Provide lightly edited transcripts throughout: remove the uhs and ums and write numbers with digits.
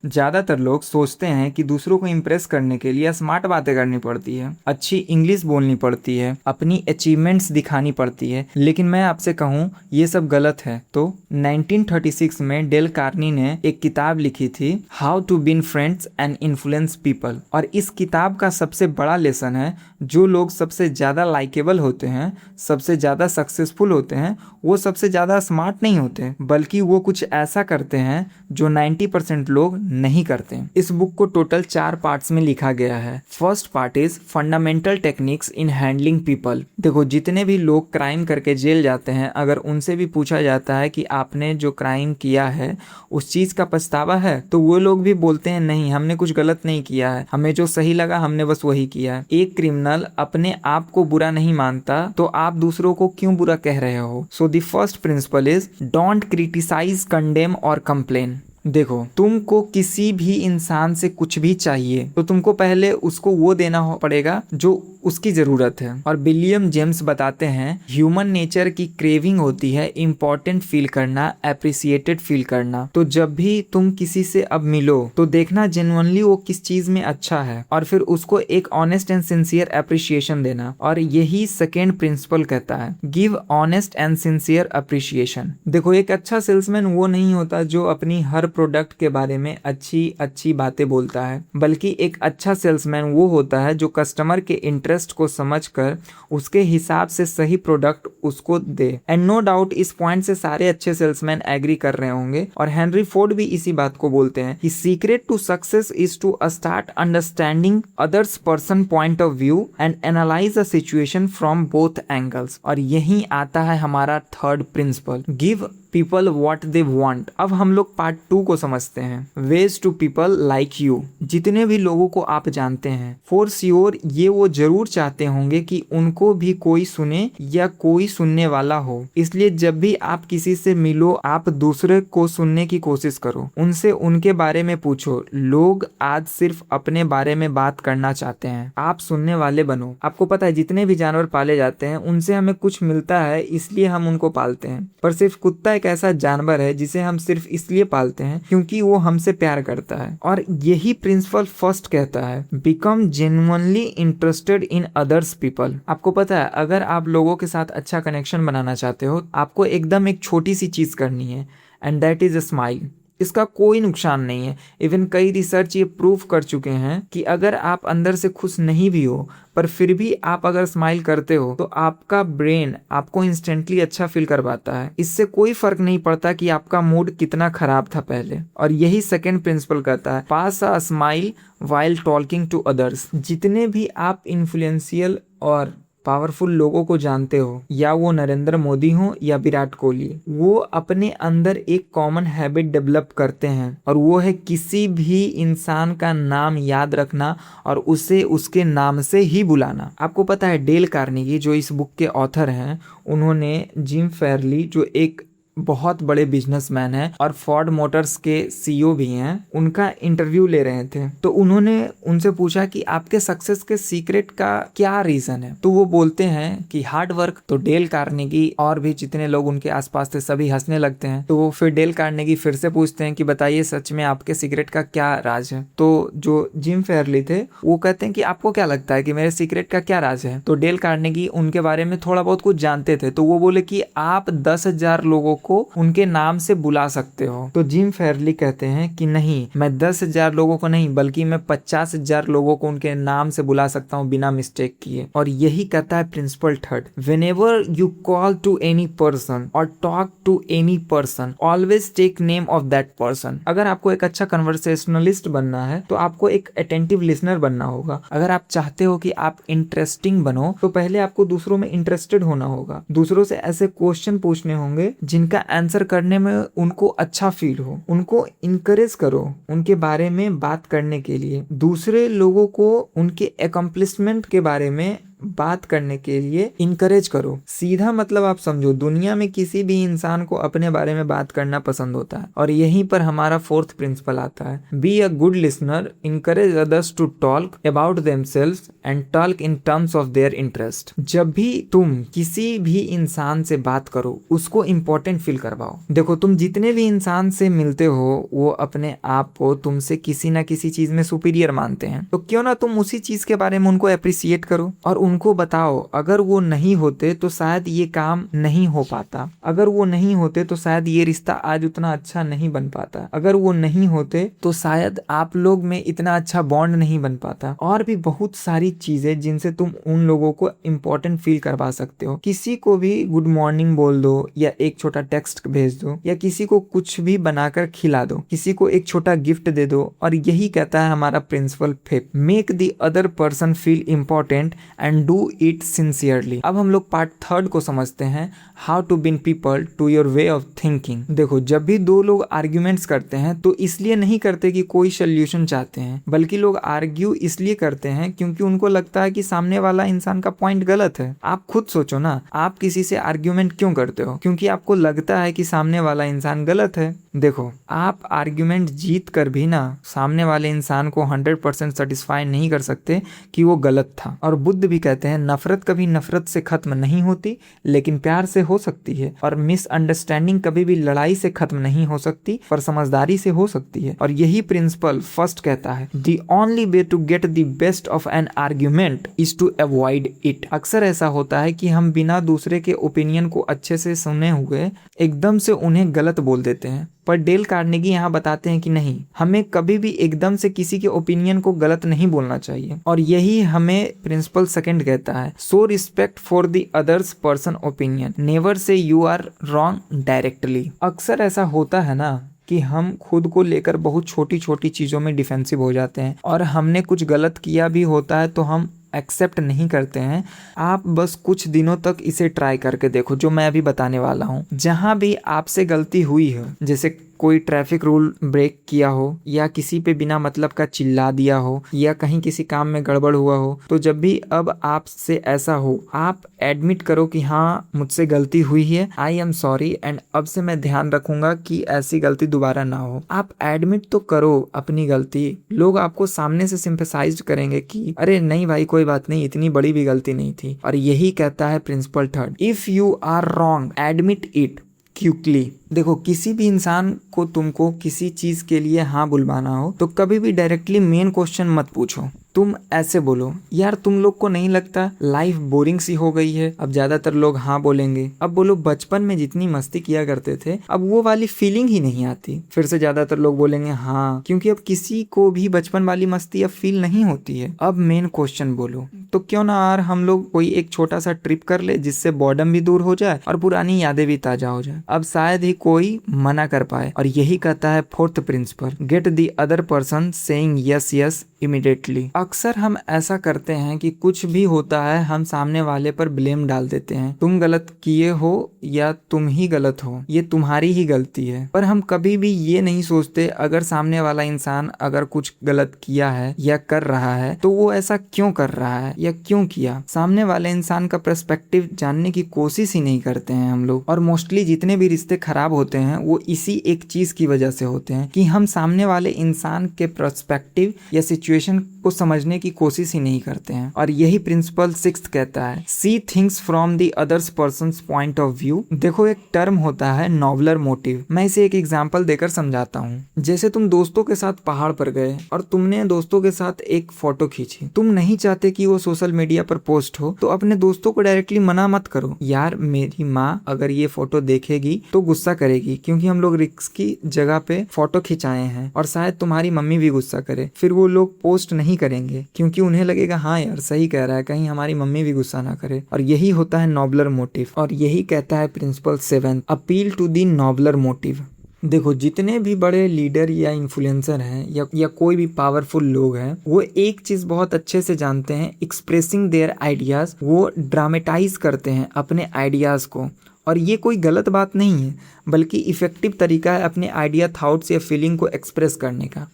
ज्यादातर लोग सोचते हैं कि दूसरों को इम्प्रेस करने के लिए स्मार्ट बातें करनी पड़ती है, अच्छी इंग्लिश बोलनी पड़ती है, अपनी अचीवमेंट्स दिखानी पड़ती है, लेकिन मैं आपसे कहूँ ये सब गलत है। तो 1936 में डेल कार्नी ने एक किताब लिखी थी, how to win friends and influence people, और इस किताब का सबसे बड़ा लेसन है, जो लोग सबसे ज्यादा लाइकेबल होते हैं, सबसे ज्यादा सक्सेसफुल होते हैं, वो सबसे ज्यादा स्मार्ट नहीं होते, बल्कि वो कुछ ऐसा करते हैं जो 90% लोग नहीं करते। इस बुक को टोटल 4 पार्ट्स में लिखा गया है। First part is fundamental techniques in handling people. देखो, जितने भी लोग क्राइम करके जेल जाते हैं, अगर उनसे भी पूछा जाता है कि आपने जो क्राइम किया है उस चीज का पछतावा है, तो वो लोग भी बोलते हैं नहीं, हमने कुछ गलत नहीं किया है, हमें जो सही लगा हमने बस वही किया है। एक क्रिमिनल अपने आप को बुरा नहीं मानता, तो आप दूसरों को क्यों बुरा कह रहे हो? So the first principle is don't criticise, condemn और कंप्लेन। देखो, तुमको किसी भी इंसान से कुछ भी चाहिए तो तुमको पहले उसको वो देना पड़ेगा जो उसकी जरूरत है। और विलियम जेम्स बताते हैं, ह्यूमन नेचर की क्रेविंग होती है इम्पोर्टेंट फील करना, अप्रिसिएटेड फील करना। तो जब भी तुम किसी से अब मिलो तो देखना जेन्युइनली वो किस चीज में अच्छा है, और फिर उसको एक ऑनेस्ट एंड सिंसियर अप्रिसिएशन देना। और यही सेकेंड प्रिंसिपल कहता है, give honest and sincere appreciation. देखो, एक अच्छा सेल्समैन वो नहीं होता जो अपनी हर प्रोडक्ट के बारे में अच्छी अच्छी बातें बोलता है, बल्कि एक अच्छा सेल्समैन वो होता है जो कस्टमर के इंटरेस्ट को समझकर उसके हिसाब से सही प्रोडक्ट उसको दे। एंड नो डाउट इस पॉइंट से सारे अच्छे सेल्समैन एग्री कर रहे होंगे, और हेनरी फोर्ड भी इसी बात को बोलते हैं कि secret to success is to start understanding others person point of view and analyse the situation from both angles. और यही आता है हमारा third principle, give people what they want. अब हम लोग पार्ट 2 को समझते हैं, ways to people like you. जितने भी लोगों को आप जानते हैं, फॉर श्योर ये वो जरूर चाहते होंगे कि उनको भी कोई सुने या कोई सुनने वाला हो। इसलिए जब भी आप किसी से मिलो, आप दूसरे को सुनने की कोशिश करो, उनसे उनके बारे में पूछो। लोग आज सिर्फ अपने बारे में बात करना चाहते हैं, आप सुनने वाले बनो। आपको पता है, जितने भी जानवर पाले जाते हैं उनसे हमें कुछ मिलता है, इसलिए हम उनको पालते हैं। पर सिर्फ कुत्ता एक ऐसा जानवर है जिसे हम सिर्फ इसलिए पालते हैं क्योंकि वो हमसे प्यार करता है। और यही प्रिंसिपल फर्स्ट कहता है, become genuinely interested in others people. आपको पता है, अगर आप लोगों के साथ अच्छा कनेक्शन बनाना चाहते हो, आपको एकदम एक छोटी सी चीज करनी है, and that is a smile. इसका कोई नुकसान नहीं है। इवन कई रिसर्च ये प्रूव कर चुके हैं कि अगर आप अंदर से खुश नहीं भी हो, पर फिर भी आप अगर स्माइल करते हो, तो आपका ब्रेन आपको इंस्टेंटली अच्छा फील करवाता है। इससे कोई फर्क नहीं पड़ता कि आपका मूड कितना खराब था पहले। और यही सेकंड प्रिंसिपल कहता है, pass a smile while talking to others. जितने भी आप इन्फ्लुएंशियल और पावरफुल लोगों को जानते हो, या वो नरेंद्र मोदी हो या विराट कोहली, वो अपने अंदर एक कॉमन हैबिट डेवलप करते हैं, और वो है किसी भी इंसान का नाम याद रखना और उसे उसके नाम से ही बुलाना। आपको पता है, डेल कार्नेगी जो इस बुक के ऑथर हैं, उन्होंने जिम फेरली जो एक बहुत बड़े बिजनेसमैन हैं और फोर्ड मोटर्स के सीईओ भी हैं, उनका इंटरव्यू ले रहे थे। तो उन्होंने उनसे पूछा कि आपके सक्सेस के सीक्रेट का क्या रीजन है। तो वो बोलते हैं कि हार्ड वर्क। तो डेल कार्नेगी और भी जितने लोग उनके आसपास थे सभी हंसने लगते हैं। तो वो फिर डेल कार्नेगी फिर से पूछते हैं कि बताइए सच में आपके सीक्रेट का क्या राज है। तो जो जिम फेरली थे वो कहते हैं कि आपको क्या लगता है कि मेरे सीक्रेट का क्या राज है। तो डेल कार्नेगी उनके बारे में थोड़ा बहुत कुछ जानते थे। तो वो बोले कि आप 10,000 लोगों को उनके नाम से बुला सकते हो। तो जिम फेरली कहते हैं कि नहीं, मैं 10,000 लोगों को नहीं, बल्कि मैं 50,000 लोगों को उनके नाम से बुला सकता हूँ बिना मिस्टेक किए। और यही कहता है principle third, whenever you call to any person और talk to any person, always take name of that person. अगर आपको एक अच्छा कन्वर्सेशनलिस्ट बनना है तो आपको एक अटेंटिव लिसनर बनना होगा। अगर आप चाहते हो कि आप इंटरेस्टिंग बनो, तो पहले आपको दूसरों में इंटरेस्टेड होना होगा। दूसरों से ऐसे क्वेश्चन पूछने होंगे जिनका आंसर करने में उनको अच्छा फील हो। उनको इनकरेज करो उनके बारे में बात करने के लिए। दूसरे लोगों को उनके अकम्प्लिशमेंट के बारे में बात करने के लिए इनकरेज करो। सीधा मतलब आप समझो, दुनिया में किसी भी इंसान को अपने बारे में बात करना पसंद होता है। और यहीं पर हमारा फोर्थ प्रिंसिपल आता है, be a good listener, encourage others to talk about themselves and talk in terms of their interest. जब भी तुम किसी भी इंसान से बात करो उसको इंपॉर्टेंट फील करवाओ। देखो, तुम जितने भी इंसान से मिलते हो वो अपने आप को तुमसे किसी ना किसी चीज में सुपीरियर मानते हैं, तो क्यों ना तुम उसी चीज के बारे में उनको अप्रिसिएट करो और उनको बताओ अगर वो नहीं होते तो शायद ये काम नहीं हो पाता, अगर वो नहीं होते तो शायद ये रिश्ता आज उतना अच्छा नहीं बन पाता, अगर वो नहीं होते तो शायद आप लोग में इतना अच्छा बॉन्ड नहीं बन पाता। और भी बहुत सारी चीजें जिनसे तुम उन लोगों को इम्पोर्टेंट फील करवा सकते हो। किसी को भी गुड मॉर्निंग बोल दो या एक छोटा टेक्स्ट भेज दो या किसी को कुछ भी बनाकर खिला दो, किसी को एक छोटा गिफ्ट दे दो। और यही कहता है हमारा principle fifth, make the other person feel important and do it sincerely. अब हम लोग पार्ट थर्ड को समझते हैं, how to win people to your way of thinking. देखो, जब भी दो लोग आर्ग्यूमेंट्स करते हैं तो इसलिए नहीं करते कि कोई सोल्यूशन चाहते हैं, बल्कि लोग आर्ग्यू इसलिए करते हैं क्योंकि उनको लगता है कि सामने वाला इंसान का पॉइंट गलत है। आप खुद सोचो ना, आप किसी से आर्ग्यूमेंट क्यों करते हो? क्योंकि आपको लगता है कि सामने वाला इंसान गलत है। देखो, आप आर्ग्यूमेंट जीत कर भी ना सामने वाले इंसान को 100% सेटिस्फाई नहीं कर सकते कि वो गलत था। और बुद्ध भी कहते हैं, नफरत कभी नफरत से खत्म नहीं होती लेकिन प्यार से हो सकती है, और मिसअंडरस्टैंडिंग कभी भी लड़ाई से खत्म नहीं हो सकती पर समझदारी से हो सकती है। और यही प्रिंसिपल फर्स्ट कहता है, the only way to get the best of an argument is to avoid it. अक्सर ऐसा होता है कि हम बिना दूसरे के ओपिनियन को अच्छे से सुने हुए एकदम से उन्हें गलत बोल देते हैं। पर डेल कार्नेगी यहाँ बताते हैं कि नहीं, हमें कभी भी एकदम से किसी के ओपिनियन को गलत नहीं बोलना चाहिए। और यही हमें प्रिंसिपल सेकंड कहता है, so respect for the others person opinion, never say you are wrong directly. अक्सर ऐसा होता है ना कि हम खुद को लेकर बहुत छोटी छोटी चीजों में डिफेंसिव हो जाते हैं और हमने कुछ गलत किया भी होता है तो हम एक्सेप्ट नहीं करते हैं। आप बस कुछ दिनों तक इसे ट्राई करके देखो, जो मैं अभी बताने वाला हूँ। जहाँ भी आपसे गलती हुई है, जैसे कोई ट्रैफिक रूल ब्रेक किया हो या किसी पे बिना मतलब का चिल्ला दिया हो या कहीं किसी काम में गड़बड़ हुआ हो, तो जब भी अब आपसे ऐसा हो, आप एडमिट करो कि हाँ मुझसे गलती हुई है, आई एम सॉरी एंड अब से मैं ध्यान रखूंगा कि ऐसी गलती दोबारा ना हो। आप एडमिट तो करो अपनी गलती, लोग आपको सामने से सिंपैथाइज करेंगे कि अरे नहीं भाई कोई बात नहीं, इतनी बड़ी भी गलती नहीं थी। और यही कहता है principle third, if you are wrong admit it quickly. देखो, किसी भी इंसान को तुमको किसी चीज के लिए हाँ बुलवाना हो तो कभी भी डायरेक्टली मेन क्वेश्चन मत पूछो। तुम ऐसे बोलो, यार तुम लोग को नहीं लगता लाइफ बोरिंग सी हो गई है? अब ज्यादातर लोग हाँ बोलेंगे। अब बोलो, बचपन में जितनी मस्ती किया करते थे अब वो वाली फीलिंग ही नहीं आती। फिर से ज्यादातर लोग बोलेंगे हाँ, क्योंकि अब किसी को भी बचपन वाली मस्ती अब फील नहीं होती है। अब मेन क्वेश्चन बोलो। तो क्यों ना यार हम लोग कोई एक छोटा सा ट्रिप कर ले जिससे बॉर्डम भी दूर हो जाए और पुरानी यादें भी ताजा हो जाए। अब शायद ही कोई मना कर पाए। और यही कहता है fourth principle, get the other person saying yes yes immediately. अक्सर हम ऐसा करते हैं कि कुछ भी होता है हम सामने वाले पर ब्लेम डाल देते हैं, तुम गलत किए हो या तुम ही गलत हो, ये तुम्हारी ही गलती है। पर हम कभी भी ये नहीं सोचते अगर सामने वाला इंसान अगर कुछ गलत किया है या कर रहा है तो वो ऐसा क्यों कर रहा है या क्यों किया। सामने वाले इंसान का पर्सपेक्टिव जानने की कोशिश ही नहीं करते हैं हम लोग। और मोस्टली जितने भी रिश्ते खराब होते हैं वो इसी एक चीज की वजह से होते हैं कि हम सामने वाले इंसान के पर्सपेक्टिव या सिचुएशन को समझने की कोशिश ही नहीं करते हैं। और यही प्रिंसिपल सिक्स्थ कहता है, see things from the others persons point of view. देखो, एक टर्म होता है नॉबलर मोटिव। मैं इसे एक एग्जांपल देकर समझाता हूँ। जैसे तुम दोस्तों के साथ पहाड़ पर गए और तुमने दोस्तों के साथ एक फोटो खींची। तुम नहीं चाहते कि वो सोशल मीडिया पर पोस्ट हो तो अपने दोस्तों को डायरेक्टली मना मत करो, यार मेरी माँ अगर ये फोटो देखेगी तो गुस्सा करेगी क्योंकि हम लोग रिस्क की जगह पे फोटो खिंचाए हैं। और शायद तुम्हारी मम्मी भी गुस्सा करे, फिर वो लोग पोस्ट नहीं करेंगे क्योंकि उन्हें लगेगा हाँ यार सही कह रहा है, कहीं हमारी मम्मी भी गुस्सा ना करे। और यही होता है नॉबलर मोटिव। और यही कहता है principle 7, appeal to the nobler motive. देखो, जितने भी बड़े लीडर या इन्फ्लुएंसर हैं या कोई भी पावरफुल लोग हैं, वो एक चीज बहुत अच्छे से जानते हैं, एक्सप्रेसिंग देयर आइडियाज। वो ड्रामेटाइज करते हैं अपने आइडियाज को। और ये कोई गलत बात नहीं है, बल्कि इफेक्टिव तरीका है अपने आइडिया, थॉट्स या फीलिंग को एक्सप्रेस करने का।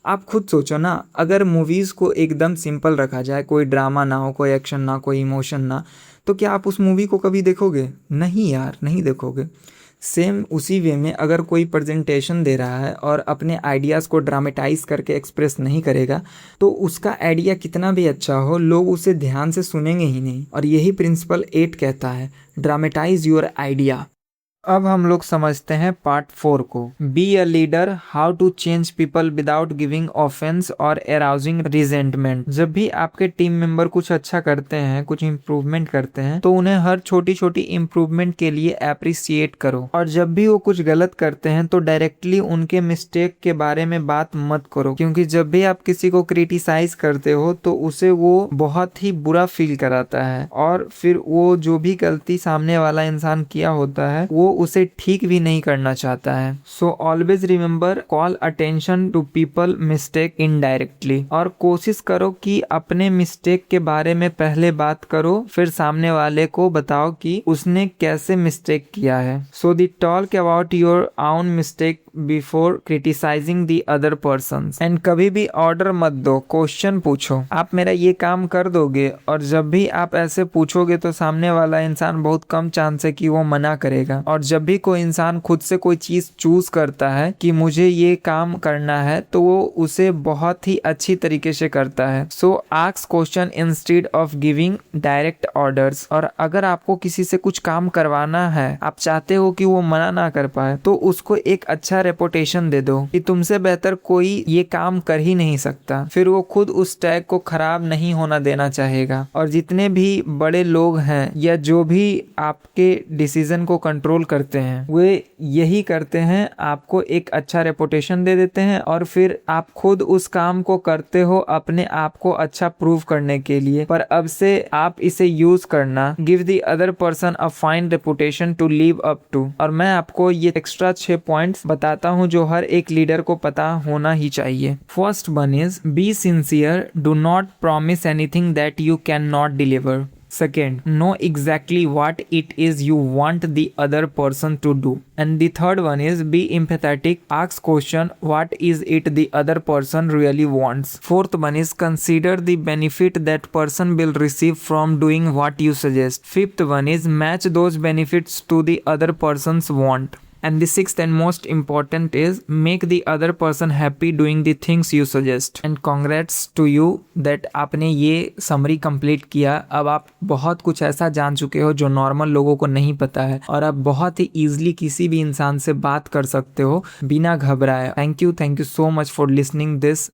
आप खुद सोचो ना, अगर मूवीज़ को एकदम सिंपल रखा जाए, कोई ड्रामा ना हो, कोई एक्शन ना, कोई इमोशन ना, तो क्या आप उस मूवी को कभी देखोगे? नहीं यार, नहीं देखोगे। सेम उसी वे में अगर कोई प्रेजेंटेशन दे रहा है और अपने आइडियाज़ को ड्रामेटाइज करके एक्सप्रेस नहीं करेगा, तो उसका आइडिया कितना भी अच्छा हो, लोग उसे ध्यान से सुनेंगे ही नहीं। और यही प्रिंसिपल 8 कहता है, ड्रामेटाइज योर आइडिया। अब हम लोग समझते हैं पार्ट 4 को, be a leader, how to change people without giving offence और अराउजिंग रिजेंटमेंट। जब भी आपके टीम मेंबर कुछ अच्छा करते हैं, कुछ इम्प्रूवमेंट करते हैं, तो उन्हें हर छोटी छोटी इम्प्रूवमेंट के लिए अप्रिसिएट करो। और जब भी वो कुछ गलत करते हैं तो डायरेक्टली उनके मिस्टेक के बारे में बात मत करो, क्योंकि जब भी आप किसी को क्रिटिसाइज करते हो तो उसे वो बहुत ही बुरा फील कराता है, और फिर वो जो भी गलती सामने वाला इंसान किया होता है वो उसे ठीक भी नहीं करना चाहता है। So always remember, call attention to people mistake indirectly. और कोशिश करो कि अपने मिस्टेक के बारे में पहले बात करो, फिर सामने वाले को बताओ कि उसने कैसे मिस्टेक किया है। So the talk about your own mistake before criticising the other person. And कभी भी ऑर्डर मत दो, क्वेश्चन पूछो, आप मेरा ये काम कर दोगे? और जब भी आप ऐसे पूछोगे तो सामने वाला इंसान बहुत कम चांस है कि वो मना करेगा। और जब भी कोई इंसान खुद से कोई चीज चूज करता है कि मुझे ये काम करना है, तो वो उसे बहुत ही अच्छी तरीके से करता है। सो ask question instead of giving direct orders. और अगर आपको किसी से कुछ काम करवाना है, आप चाहते हो कि वो मना ना कर पाए, तो उसको एक अच्छा रेपुटेशन दे दो कि तुमसे बेहतर कोई ये काम कर ही नहीं सकता। फिर वो खुद उस टैग को खराब नहीं होना देना चाहेगा। और जितने भी बड़े लोग हैं या जो भी आपके डिसीजन को कंट्रोल करते हैं, वे यही करते हैं, आपको एक अच्छा रेपुटेशन दे देते हैं और फिर आप खुद उस काम को करते हो अपने आप को अच्छा प्रूव करने के लिए। पर अब से आप इसे यूज करना, give the other person a fine reputation to live up to. और मैं आपको ये एक्स्ट्रा 6 पॉइंट्स बताता हूँ जो हर एक लीडर को पता होना ही चाहिए। First one is be sincere, do not promise anything that you can not deliver. Second, know exactly what it is you want the other person to do. And the third one is be empathetic. Ask question, what is it the other person really wants. Fourth one is consider the benefit that person will receive from doing what you suggest. Fifth one is match those benefits to the other person's want. And the sixth and most important is make the other person happy doing the things you suggest. And congrats to you that आपने ये summary complete किया। अब आप बहुत कुछ ऐसा जान चुके हो जो नॉर्मल लोगों को नहीं पता है, और आप बहुत ही ईजिली किसी भी इंसान से बात कर सकते हो बिना घबराए। Thank you so much for listening this.